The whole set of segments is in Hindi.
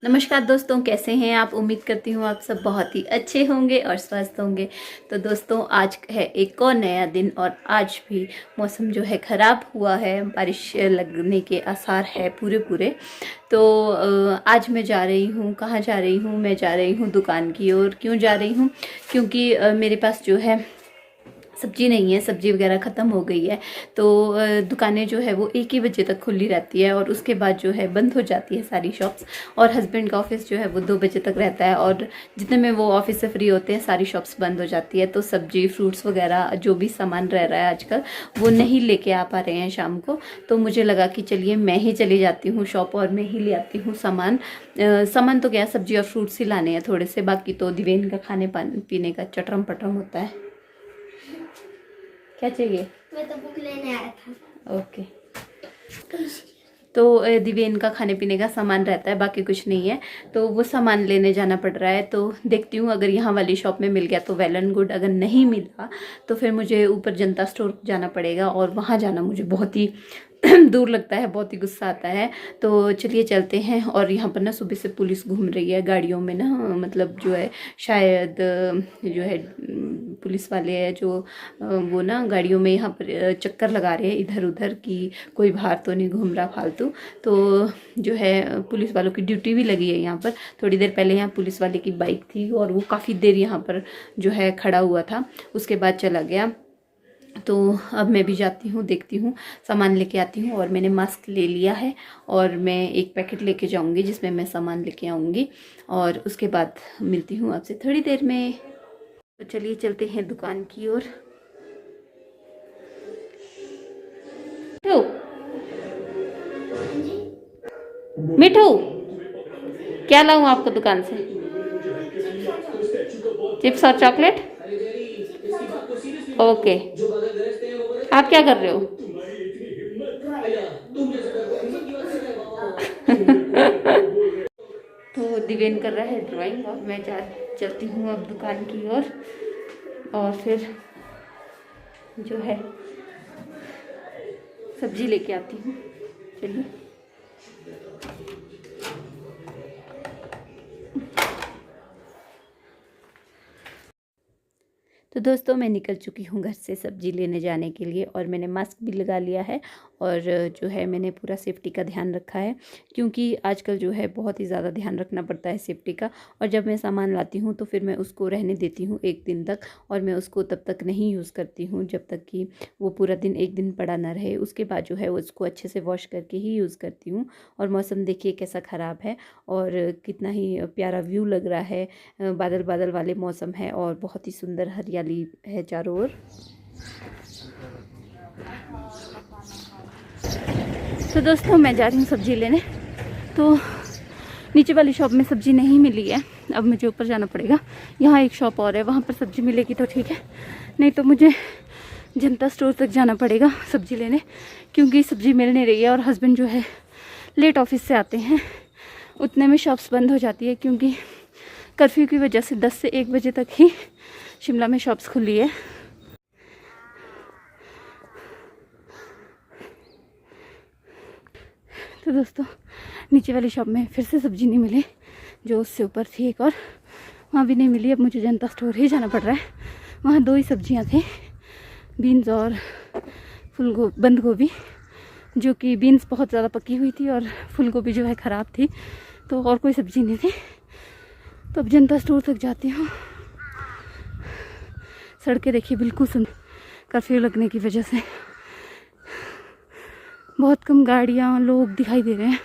नमस्कार दोस्तों, कैसे हैं आप। उम्मीद करती हूँ आप सब बहुत ही अच्छे होंगे और स्वस्थ होंगे। तो दोस्तों, आज है एक और नया दिन और आज भी मौसम जो है ख़राब हुआ है, बारिश लगने के आसार है पूरे पूरे। तो आज मैं जा रही हूँ, कहाँ जा रही हूँ, मैं जा रही हूँ दुकान की ओर। क्यों जा रही हूँ? क्योंकि मेरे पास जो है सब्जी नहीं है, सब्जी वगैरह ख़त्म हो गई है। तो दुकानें जो है वो 1 ही बजे तक खुली रहती है और उसके बाद जो है बंद हो जाती है सारी शॉप्स। और हस्बैंड का ऑफिस जो है वो 2 बजे तक रहता है और जितने में वो ऑफिस से फ्री होते हैं सारी शॉप्स बंद हो जाती है। तो सब्जी फ्रूट्स वगैरह जो भी सामान रह रहा है आजकल वो नहीं लेके आ पा रहे हैं शाम को। तो मुझे लगा कि चलिए मैं ही चली जाती हूँ शॉप और मैं ही ले आती हूँ सामान। सामान तो क्या, सब्जी और फ्रूट्स ही लाने हैं थोड़े से, बाकी तो दिवेन का खाने पीने का चटरम पटरम होता है। क्या चाहिए? मैं तो बुक लेने आया था। ओके। तो दिव्यन का खाने पीने का सामान रहता है, बाकी कुछ नहीं है। तो वो सामान लेने जाना पड़ रहा है। तो देखती हूँ अगर यहाँ वाली शॉप में मिल गया तो वेल एंड गुड, अगर नहीं मिला तो फिर मुझे ऊपर जनता स्टोर जाना पड़ेगा और वहाँ जाना मुझे बहुत ही दूर लगता है, बहुत ही गुस्सा आता है। तो चलिए चलते हैं। और यहाँ पर ना सुबह से पुलिस घूम रही है गाड़ियों में ना, मतलब जो है शायद जो है पुलिस वाले हैं जो वो ना गाड़ियों में यहाँ पर चक्कर लगा रहे हैं इधर उधर कि कोई बाहर तो नहीं घूम रहा फालतू। तो जो है पुलिस वालों की ड्यूटी भी लगी है यहाँ पर। थोड़ी देर पहले यहाँ पुलिस वाले की बाइक थी और वो काफ़ी देर यहाँ पर जो है खड़ा हुआ था, उसके बाद चला गया। तो अब मैं भी जाती हूँ, देखती हूँ, सामान लेके आती हूँ। और मैंने मास्क ले लिया है और मैं एक पैकेट लेके जाऊँगी जिसमें मैं सामान लेके आऊँगी और उसके बाद मिलती हूँ आपसे थोड़ी देर में। तो चलिए चलते हैं दुकान की ओर। मिठू, मिठू, क्या लाऊं आपको दुकान से? चिप्स और चॉकलेट। ओके। आप क्या कर रहे हो? तो दिवेन कर रहा है ड्राइंग और मैं चलती हूँ अब दुकान की ओर और फिर जो है सब्जी लेके आती हूँ। चलिए। तो दोस्तों, मैं निकल चुकी हूँ घर से सब्जी लेने जाने के लिए और मैंने मास्क भी लगा लिया है और जो है मैंने पूरा सेफ्टी का ध्यान रखा है, क्योंकि आजकल जो है बहुत ही ज़्यादा ध्यान रखना पड़ता है सेफ्टी का। और जब मैं सामान लाती हूँ तो फिर मैं उसको रहने देती हूँ 1 दिन तक और मैं उसको तब तक नहीं यूज़ करती हूँ जब तक कि वो पूरा दिन 1 दिन पड़ा ना रहे। उसके बाद जो है उसको अच्छे से वॉश करके ही यूज़ करती हूँ। और मौसम देखिए कैसा ख़राब है और कितना ही प्यारा व्यू लग रहा है, बादल बादल वाले मौसम है और बहुत ही सुंदर हरियाली है चारों ओर। तो दोस्तों, मैं जा रही हूँ सब्जी लेने। तो नीचे वाली शॉप में सब्जी नहीं मिली है, अब मुझे ऊपर जाना पड़ेगा। यहाँ एक शॉप और है, वहाँ पर सब्जी मिलेगी तो ठीक है, नहीं तो मुझे जनता स्टोर तक जाना पड़ेगा सब्जी लेने, क्योंकि सब्जी मिल नहीं रही है। और हस्बैंड जो है लेट ऑफिस से आते हैं, उतने में शॉप्स बंद हो जाती है, क्योंकि कर्फ्यू की वजह से 10 से 1 बजे तक ही शिमला में शॉप्स खुली है। तो दोस्तों, नीचे वाली शॉप में फिर से सब्जी नहीं मिली, जो उससे ऊपर थी एक और, वहाँ भी नहीं मिली। अब मुझे जनता स्टोर ही जाना पड़ रहा है। वहाँ 2 ही सब्जियाँ थी, बीन्स और बंद गोभी, जो कि बीन्स बहुत ज़्यादा पकी हुई थी और फूल गोभी जो है ख़राब थी। तो और कोई सब्जी नहीं थी। तो अब जनता स्टोर तक जाती हूँ। सड़कें देखिए बिल्कुल कर्फ्यू लगने की वजह से बहुत कम गाड़ियाँ, लोग दिखाई दे रहे हैं।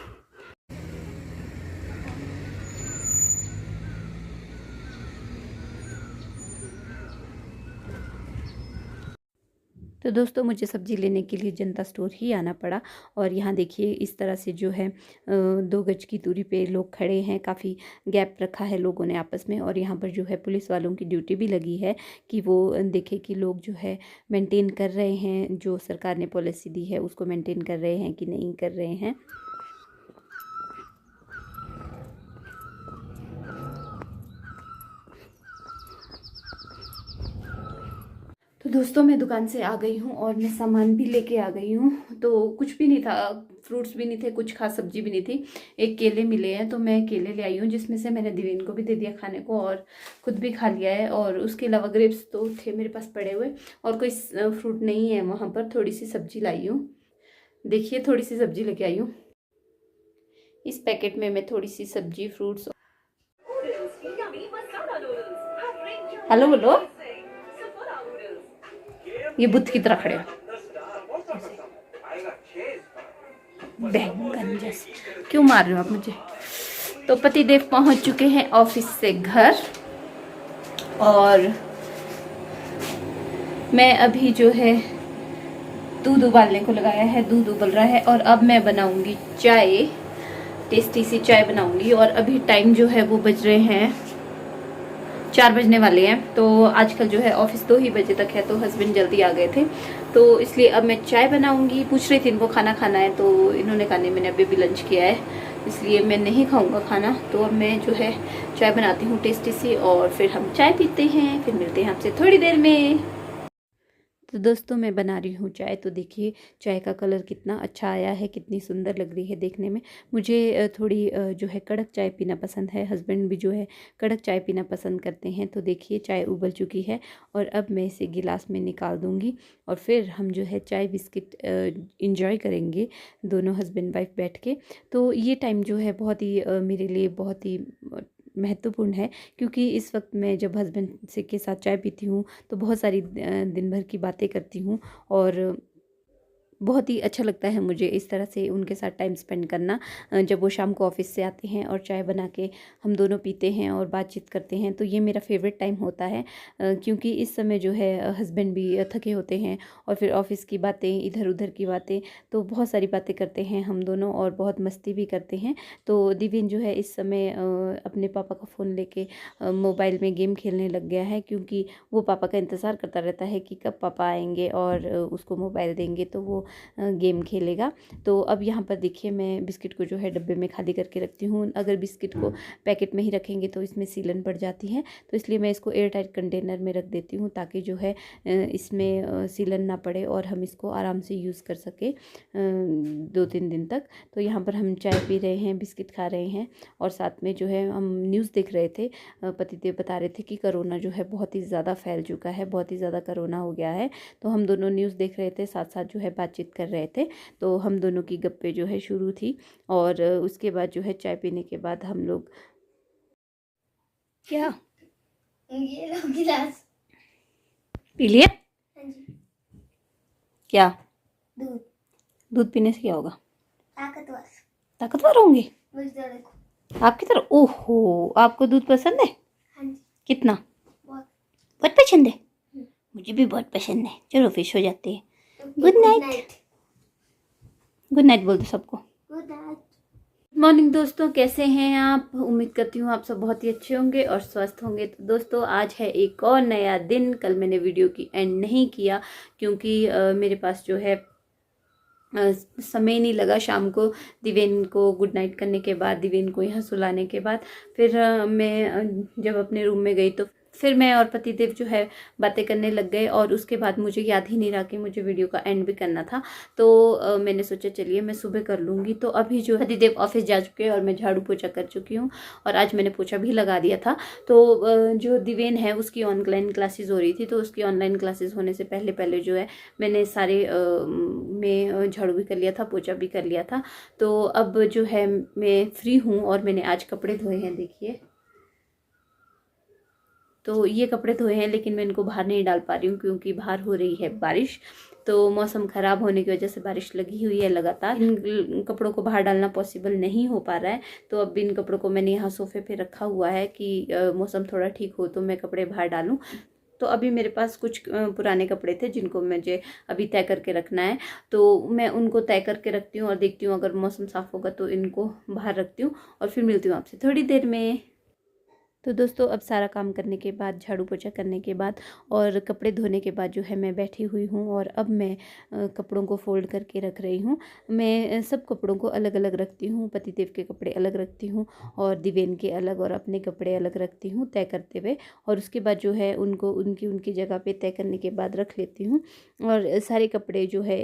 तो दोस्तों, मुझे सब्ज़ी लेने के लिए जनता स्टोर ही आना पड़ा। और यहाँ देखिए इस तरह से जो है 2 गज की दूरी पे लोग खड़े हैं, काफ़ी गैप रखा है लोगों ने आपस में। और यहाँ पर जो है पुलिस वालों की ड्यूटी भी लगी है कि वो देखे कि लोग जो है मेंटेन कर रहे हैं, जो सरकार ने पॉलिसी दी है उसको मेंटेन कर रहे हैं कि नहीं कर रहे हैं। तो दोस्तों, मैं दुकान से आ गई हूँ और मैं सामान भी लेके आ गई हूँ। तो कुछ भी नहीं था, फ्रूट्स भी नहीं थे, कुछ खास सब्जी भी नहीं थी। एक केले मिले हैं तो मैं केले ले आई हूँ, जिसमें से मैंने दिवेन को भी दे दिया खाने को और खुद भी खा लिया है। और उसके अलावा ग्रेप्स तो थे मेरे पास पड़े हुए, और कोई फ्रूट नहीं है वहाँ पर। थोड़ी सी सब्जी लाई हूँ, देखिए थोड़ी सी सब्जी लेके आई हूँ। इस पैकेट में मैं थोड़ी सी सब्जी, फ्रूट्स। हेलो बोलो, ये बुद्ध की तरह खड़े हो, बैंगन जैसे क्यों मार रहे हो आप मुझे। तो पतिदेव पहुंच चुके हैं ऑफिस से घर, और मैं अभी जो है दूध उबालने को लगाया है, दूध उबल रहा है। और अब मैं बनाऊंगी चाय, टेस्टी सी चाय बनाऊंगी। और अभी टाइम जो है वो बज रहे हैं 4 बजने वाले हैं। तो आजकल जो है ऑफिस 2 ही बजे तक है, तो हस्बैंड जल्दी आ गए थे, तो इसलिए अब मैं चाय बनाऊंगी। पूछ रही थी इनको खाना खाना है, तो इन्होंने कहा नहीं मैंने अभी भी लंच किया है, इसलिए मैं नहीं खाऊंगा खाना। तो अब मैं जो है चाय बनाती हूँ टेस्टी सी, और फिर हम चाय पीते हैं। फिर मिलते हैं आपसे थोड़ी देर में। तो दोस्तों मैं बना रही हूँ चाय। तो देखिए चाय का कलर कितना अच्छा आया है, कितनी सुंदर लग रही है देखने में। मुझे थोड़ी जो है कड़क चाय पीना पसंद है, हस्बैंड भी जो है कड़क चाय पीना पसंद करते हैं। तो देखिए चाय उबल चुकी है, और अब मैं इसे गिलास में निकाल दूँगी, और फिर हम जो है चाय बिस्किट इंजॉय करेंगे दोनों हस्बैंड वाइफ बैठ के। तो ये टाइम जो है बहुत ही मेरे लिए बहुत ही महत्वपूर्ण है, क्योंकि इस वक्त मैं जब हस्बैंड से के साथ चाय पीती हूँ तो बहुत सारी दिन भर की बातें करती हूँ, और बहुत ही अच्छा लगता है मुझे इस तरह से उनके साथ टाइम स्पेंड करना। जब वो शाम को ऑफिस से आते हैं और चाय बना के हम दोनों पीते हैं और बातचीत करते हैं, तो ये मेरा फेवरेट टाइम होता है। क्योंकि इस समय जो है हस्बैंड भी थके होते हैं, और फिर ऑफिस की बातें, इधर उधर की बातें, तो बहुत सारी बातें करते हैं हम दोनों, और बहुत मस्ती भी करते हैं। तो दिव्यन जो है इस समय अपने पापा का फ़ोन लेके मोबाइल में गेम खेलने लग गया है, क्योंकि वो पापा का इंतज़ार करता रहता है कि कब पापा आएंगे और उसको मोबाइल देंगे तो वो गेम खेलेगा। तो अब यहाँ पर देखिए मैं बिस्किट को जो है डब्बे में खाली करके रखती हूँ। अगर बिस्किट को पैकेट में ही रखेंगे तो इसमें सीलन पड़ जाती है, तो इसलिए मैं इसको एयर टाइट कंटेनर में रख देती हूँ, ताकि जो है इसमें सीलन ना पड़े और हम इसको आराम से यूज़ कर सके 2-3 दिन तक। तो यहाँ पर हम चाय पी रहे हैं, बिस्किट खा रहे हैं, और साथ में जो है हम न्यूज़ देख रहे थे। पतिदेव बता रहे थे कि कोरोना जो है बहुत ही ज़्यादा फैल चुका है, बहुत ही ज़्यादा कोरोना हो गया है। तो हम दोनों न्यूज़ देख रहे थे, साथ साथ जो है बातचीत कर रहे थे। तो हम दोनों की गप्पे जो है शुरू थी, और उसके बाद जो है चाय पीने के बाद हम लोग क्या ये लो गिलास। पी लिया। हाँ जी। क्या दूध दूध पीने से क्या होगा? ताकतवर। ताकतवर होंगे मुझे देखो। आपकी तरह। ओहो, आपको दूध पसंद है? हाँ जी। कितना? बहुत। बहुत पसंद है। मुझे भी बहुत पसंद है। चलो फिर सो जाते हैं। Good night. गुड नाइट बोल दो सबको। Good night. मॉर्निंग दोस्तों, कैसे हैं आप? उम्मीद करती हूँ आप सब बहुत ही अच्छे होंगे और स्वस्थ होंगे। तो दोस्तों आज है एक और नया दिन। कल मैंने वीडियो की एंड नहीं किया, क्योंकि मेरे पास जो है समय नहीं लगा। शाम को दिवेन को गुड नाइट करने के बाद, दिवेन को यहाँ सुलाने के बाद, फिर मैं जब अपने रूम में गई तो फिर मैं और पतिदेव जो है बातें करने लग गए, और उसके बाद मुझे याद ही नहीं रहा कि मुझे वीडियो का एंड भी करना था। तो मैंने सोचा चलिए मैं सुबह कर लूँगी। तो अभी जो पतिदेव ऑफिस जा चुके हैं और मैं झाड़ू पोछा कर चुकी हूँ, और आज मैंने पोछा भी लगा दिया था। तो जो दिवेन है उसकी ऑनलाइन क्लासेस हो रही थी, तो उसकी ऑनलाइन क्लासेस होने से पहले पहले जो है मैंने सारे में झाड़ू भी कर लिया था, पोछा भी कर लिया था। तो अब जो है मैं फ्री हूँ, और मैंने आज कपड़े धोए हैं। देखिए, तो ये कपड़े धोए हैं, लेकिन मैं इनको बाहर नहीं डाल पा रही हूँ, क्योंकि बाहर हो रही है बारिश। तो मौसम ख़राब होने की वजह से बारिश लगी हुई है लगातार। इन कपड़ों को बाहर डालना पॉसिबल नहीं हो पा रहा है। तो अब इन कपड़ों को मैंने यहाँ सोफे पे रखा हुआ है कि मौसम थोड़ा ठीक हो तो मैं कपड़े बाहर डालूँ। तो अभी मेरे पास कुछ पुराने कपड़े थे जिनको मुझे अभी तय करके रखना है, तो मैं उनको तय करके रखती हूँ, और देखती हूँ अगर मौसम साफ़ होगा तो इनको बाहर रखती हूँ, और फिर मिलती हूँ आपसे थोड़ी देर में। तो दोस्तों अब सारा काम करने के बाद, झाड़ू पोछा करने के बाद और कपड़े धोने के बाद जो है मैं बैठी हुई हूँ और अब मैं कपड़ों को फ़ोल्ड करके रख रही हूँ। मैं सब कपड़ों को अलग अलग रखती हूँ, पतिदेव के कपड़े अलग रखती हूँ और दिवेन के अलग और अपने कपड़े अलग रखती हूँ तय करते हुए, और उसके बाद जो है उनको उनकी उनकी जगह पे तय करने के बाद रख लेती हूँ। और सारे कपड़े जो है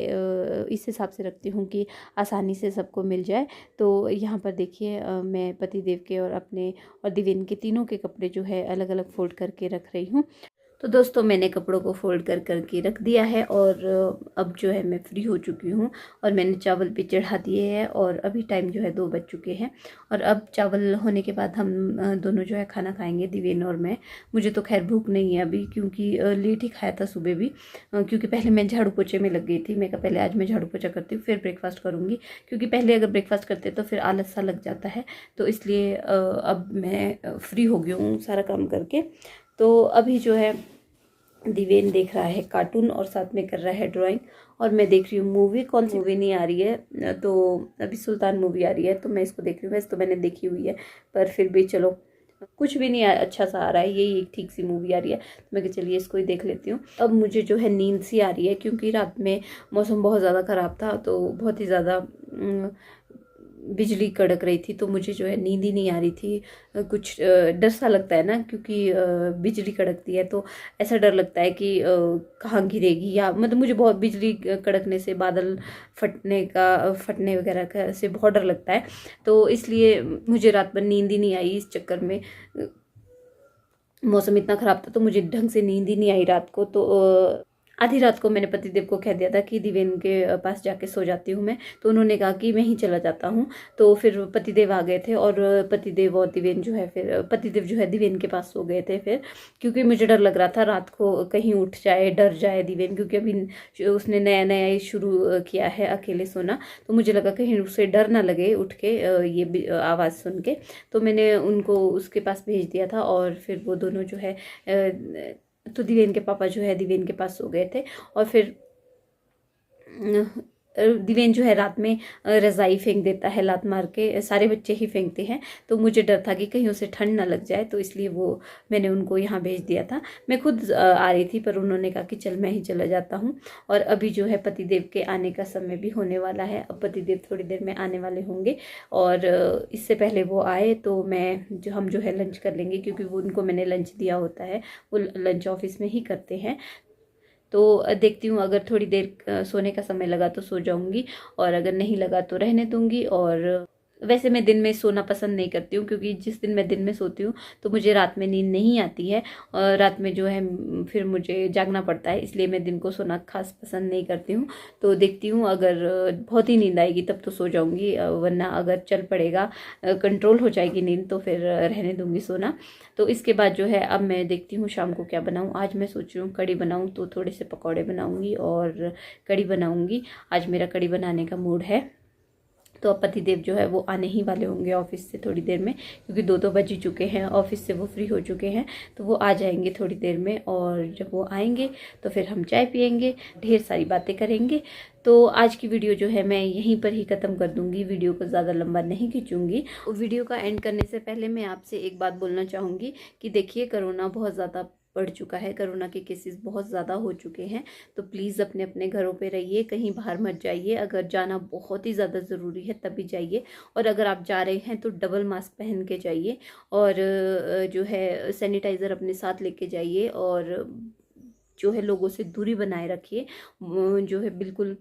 इस हिसाब से रखती हूँ कि आसानी से सबको मिल जाए। तो यहाँ पर देखिए मैं पतिदेव के और अपने और दिवेन के तीनों के कपड़े जो है अलग अलग फोल्ड करके रख रही हूँ। तो दोस्तों मैंने कपड़ों को फोल्ड करके रख दिया है और अब जो है मैं फ्री हो चुकी हूँ और मैंने चावल भी चढ़ा दिए हैं और अभी टाइम जो है 2 बज चुके हैं। और अब चावल होने के बाद हम दोनों जो है खाना खाएंगे, दिवेन और मैं। मुझे तो खैर भूख नहीं है अभी, क्योंकि लेट ही खाया था सुबह भी, क्योंकि पहले मैं झाड़ू पोछे में लग गई थी। मैं कहा पहले आज मैं झाड़ू पोछा करती हूँ फिर ब्रेकफास्ट करूँगी, क्योंकि पहले अगर ब्रेकफास्ट करते तो फिर आलस सा लग जाता है। तो इसलिए अब मैं फ्री हो गई हूँ सारा काम करके। तो अभी जो है दिवेन देख रहा है कार्टून और साथ में कर रहा है ड्राइंग, और मैं देख रही हूँ मूवी। कौन सी मूवी नहीं आ रही है, तो अभी सुल्तान मूवी आ रही है तो मैं इसको देख रही हूँ। वैसे तो मैंने देखी हुई है पर फिर भी चलो, कुछ भी नहीं अच्छा सा आ रहा है, यही एक ठीक सी मूवी आ रही है तो मैं कहा चलिए इसको ही देख लेती हूँ। अब मुझे जो है नींद सी आ रही है, क्योंकि रात में मौसम बहुत ज़्यादा ख़राब था तो बहुत ही ज़्यादा बिजली कड़क रही थी, तो मुझे जो है नींद ही नहीं आ रही थी। कुछ डर सा लगता है ना, क्योंकि बिजली कड़कती है तो ऐसा डर लगता है कि कहाँ गिरेगी, या मतलब मुझे बहुत बिजली कड़कने से, बादल फटने वगैरह का से बहुत डर लगता है। तो इसलिए मुझे रात भर नींद ही नहीं आई। इस चक्कर में मौसम इतना ख़राब था तो मुझे ढंग से नींद ही नहीं आई रात को। तो आधी रात को मैंने पतिदेव को कह दिया था कि दिवेन के पास जाके सो जाती हूँ मैं, तो उन्होंने कहा कि मैं ही चला जाता हूँ। तो फिर पतिदेव आ गए थे और पतिदेव और दिवेन जो है, फिर पतिदेव जो है दिवेन के पास सो गए थे फिर, क्योंकि मुझे डर लग रहा था रात को कहीं उठ जाए, डर जाए दिवेन, क्योंकि अभी उसने नया नया ही शुरू किया है अकेले सोना। तो मुझे लगा कहीं उसे डर ना लगे उठ के ये आवाज़ सुन के। तो मैंने उनको उसके पास भेज दिया था और फिर वो दोनों जो है तो दिवेन के पापा जो है दिवेन के पास सो गए थे। और फिर दिवेन जो है रात में रज़ाई फेंक देता है लात मार के, सारे बच्चे ही फेंकते हैं। तो मुझे डर था कि कहीं उसे ठंड ना लग जाए, तो इसलिए वो मैंने उनको यहाँ भेज दिया था। मैं खुद आ रही थी पर उन्होंने कहा कि चल मैं ही चला जाता हूँ। और अभी जो है पतिदेव के आने का समय भी होने वाला है। अब पतिदेव थोड़ी देर में आने वाले होंगे और इससे पहले वो आए तो हम जो है लंच कर लेंगे, क्योंकि वो उनको मैंने लंच दिया होता है, वो लंच ऑफिस में ही करते हैं। तो देखती हूँ, अगर थोड़ी देर सोने का समय लगा तो सो जाऊंगी, और अगर नहीं लगा तो रहने दूंगी। और वैसे मैं दिन में सोना पसंद नहीं करती हूँ, क्योंकि जिस दिन मैं दिन में सोती हूँ तो मुझे रात में नींद नहीं आती है, और रात में जो है फिर मुझे जागना पड़ता है, इसलिए मैं दिन को सोना खास पसंद नहीं करती हूँ। तो देखती हूँ, अगर बहुत ही नींद आएगी तब तो सो जाऊँगी, वरना अगर चल पड़ेगा, कंट्रोल हो जाएगी नींद, तो फिर रहने दूँगी सोना। तो इसके बाद जो है अब मैं देखती हूँ शाम को क्या बनाऊँ। आज मैं सोच रही हूँ कड़ी बनाऊँ, तो थोड़े से पकौड़े बनाऊँगी और कड़ी बनाऊँगी। आज मेरा कड़ी बनाने का मूड है। तो अब पतिदेव जो है वो आने ही वाले होंगे ऑफिस से थोड़ी देर में, क्योंकि 2 बज ही चुके हैं, ऑफिस से वो फ्री हो चुके हैं। तो वो आ जाएंगे थोड़ी देर में, और जब वो आएंगे तो फिर हम चाय पियेंगे, ढेर सारी बातें करेंगे। तो आज की वीडियो जो है मैं यहीं पर ही ख़त्म कर दूंगी, वीडियो को ज़्यादा लंबा नहीं खींचूंगी। वीडियो का एंड करने से पहले मैं आपसे एक बात बोलना चाहूँगी कि देखिए कोरोना बहुत ज़्यादा बढ़ चुका है, कोरोना के केसेस बहुत ज़्यादा हो चुके हैं। तो प्लीज़ अपने अपने घरों पे रहिए, कहीं बाहर मत जाइए। अगर जाना बहुत ही ज़्यादा ज़रूरी है तभी जाइए, और अगर आप जा रहे हैं तो डबल मास्क पहन के जाइए, और जो है सैनिटाइज़र अपने साथ लेके जाइए, और जो है लोगों से दूरी बनाए रखिए, जो है बिल्कुल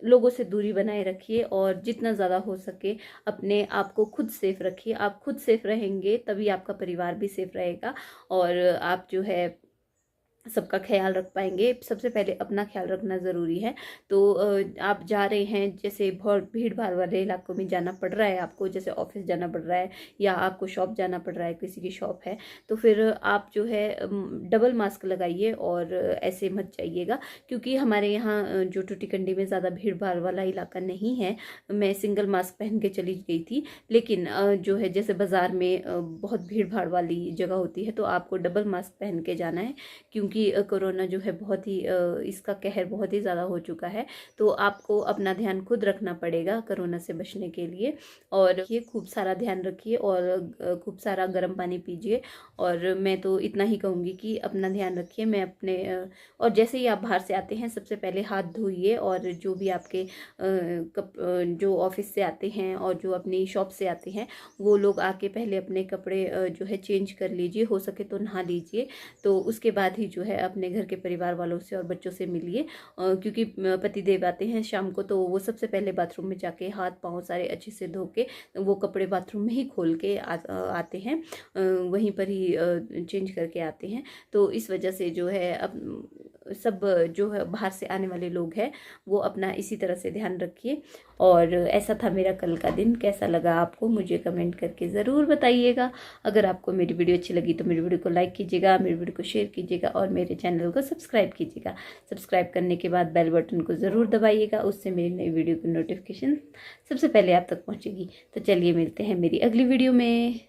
लोगों से दूरी बनाए रखिए, और जितना ज़्यादा हो सके अपने आप को खुद सेफ रखिए। आप खुद सेफ रहेंगे तभी आपका परिवार भी सेफ रहेगा, और आप जो है सबका ख्याल रख पाएंगे। सबसे पहले अपना ख्याल रखना ज़रूरी है। तो आप जा रहे हैं, जैसे बहुत भीड़ भाड़ वाले इलाकों में जाना पड़ रहा है आपको, जैसे ऑफिस जाना पड़ रहा है या आपको शॉप जाना पड़ रहा है, किसी की शॉप है, तो फिर आप जो है डबल मास्क लगाइए और ऐसे मत जाइएगा, क्योंकि हमारे यहाँ जो टूटीकंडी में ज़्यादा भीड़ भाड़ वाला इलाका नहीं है। मैं सिंगल मास्क पहन के चली गई थी, लेकिन जो है जैसे बाज़ार में बहुत भीड़ भाड़ वाली जगह होती है तो आपको डबल मास्क पहन के जाना है, क्योंकि क्योंकि कोरोना जो है बहुत ही इसका कहर बहुत ही ज़्यादा हो चुका है। तो आपको अपना ध्यान खुद रखना पड़ेगा कोरोना से बचने के लिए। और ये खूब सारा ध्यान रखिए और खूब सारा गर्म पानी पीजिए। और मैं तो इतना ही कहूँगी कि अपना ध्यान रखिए। मैं अपने और जैसे ही आप बाहर से आते हैं सबसे पहले हाथ धोइए, और जो भी आपके जो ऑफिस से आते हैं और जो अपनी शॉप से आते हैं वो लोग आके पहले अपने कपड़े जो है चेंज कर लीजिए, हो सके तो नहा लीजिए। तो उसके बाद ही जो है अपने घर के परिवार वालों से और बच्चों से मिलिए, क्योंकि पतिदेव आते हैं शाम को, तो वो सबसे पहले बाथरूम में जाके हाथ पाँव सारे अच्छे से धो के वो कपड़े बाथरूम में ही खोल के आते हैं, वहीं पर ही चेंज करके आते हैं। तो इस वजह से जो है अब सब जो है बाहर से आने वाले लोग हैं वो अपना इसी तरह से ध्यान रखिए। और ऐसा था मेरा कल का दिन। कैसा लगा आपको मुझे कमेंट करके ज़रूर बताइएगा। अगर आपको मेरी वीडियो अच्छी लगी तो मेरी वीडियो को लाइक कीजिएगा, मेरी वीडियो को शेयर कीजिएगा और मेरे चैनल को सब्सक्राइब कीजिएगा। सब्सक्राइब करने के बाद बेल बटन को ज़रूर दबाइएगा, उससे मेरी नई वीडियो की नोटिफिकेशन सबसे पहले आप तक पहुँचेगी। तो चलिए मिलते हैं मेरी अगली वीडियो में।